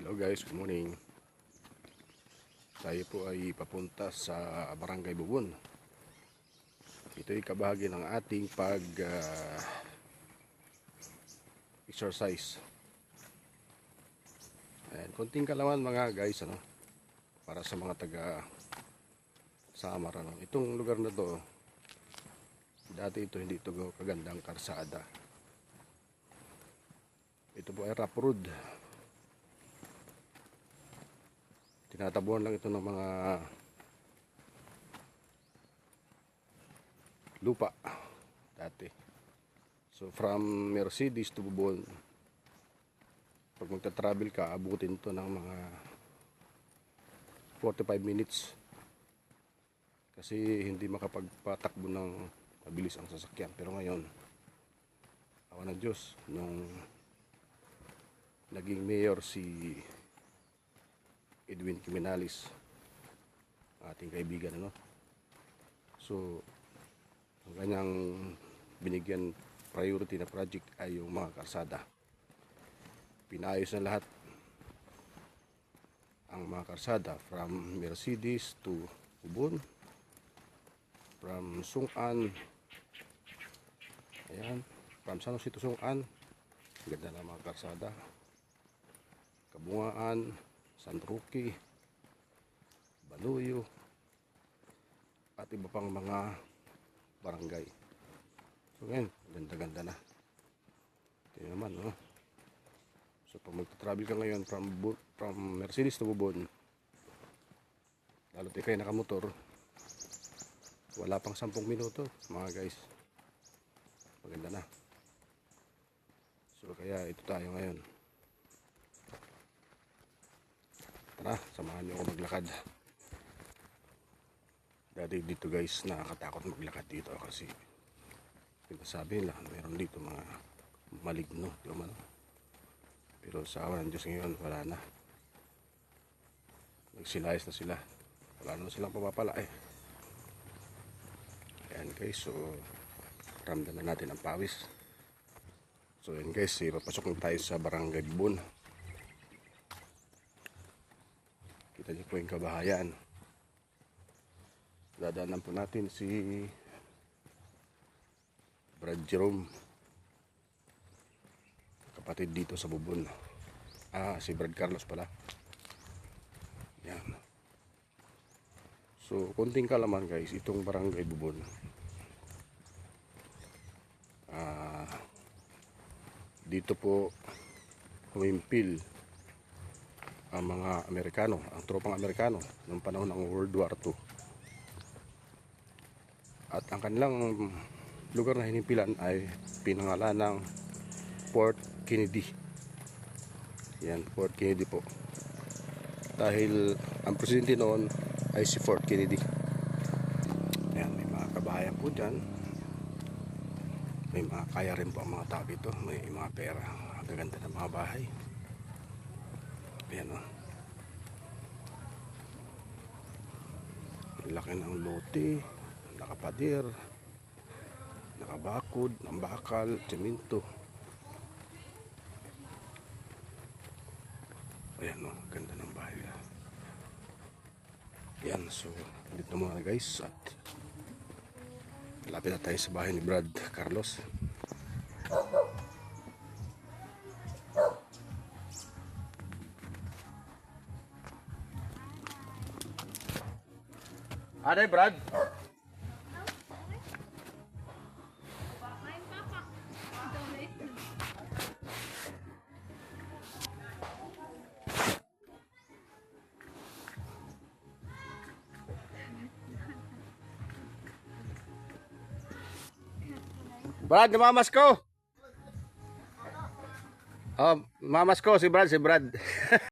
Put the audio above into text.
Hello guys, good morning. Tayo po ay papunta sa Barangay Bubon. Ito ay kabahagi ng ating exercise. Ayan, konting kalaman mga guys, para sa mga taga Samar. Itong lugar na to, dati ito hindi ito kagandang karsada. Ito po ay rough road. Tinatabuhan lang ito ng mga lupa dati. So from Mercedes to Bubon, pag magta-travel ka, abutin to ng mga 45 minutes. Kasi hindi makapagpatakbo ng mabilis ang sasakyan. Pero ngayon, awa ng Diyos, nung naging mayor si Edwin Quimenalis, ating kaibigan, So ang kanyang binigyan priority na project ay yung mga karsada. Pinayos na lahat ang mga karsada from Mercedes to Bubon, from Sungkan, ayan, from San Jose to Sungkan, ganda na mga karsada, Kabungaan, San Roque, Baluyo, at iba pang mga barangay. So ngayon, ganda-ganda na. Ito naman, So pag magta-travel ka ngayon from Mercedes to Bubon, lalo tayo kayo nakamotor, wala pang 10 minuto mga guys. Maganda na. So kaya ito tayo ngayon. Tara, samahan niyo ako maglakad. Dati dito guys, nakakatakot maglakad dito kasi sinasabi nila meron dito mga maligno, di ba? Pero sa awa ng Diyos ngayon, wala na. Nagsilayas na sila. Wala na silang papapala eh. Ayan guys, so ramdam na natin ang pawis. So ayan guys, papasok na tayo sa Barangay Bubon. Kita niyo po yung kabahayan. Dadaanan po natin si Brad Jerome, kapatid dito sa Bubon. Si Brad Carlos pala. Yan. So konting kalaman guys, itong Barangay Bubon, dito po humimpil ang mga Amerikano, ang tropang Amerikano noong panahon ng World War II. At ang kanilang lugar na hinimpilan ay pinangalan ng Fort Kennedy. Yan, Fort Kennedy po. Dahil ang presidente noon ay si Fort Kennedy. Yan, may mga kabahayan po dyan. May mga kaya rin po ang mga tao dito. May mga pera. Ang gaganda ng mga bahay. Ayan laki ng lote, nakapader, nakabakod, ng bakal, semento. Ayan ganda ng bahay. Ayan, so dito muna guys, at lapit na tayo sa bahay ni Brad Carlos. Aday Brad. Brad, namamas ko. Mamas ko si Brad.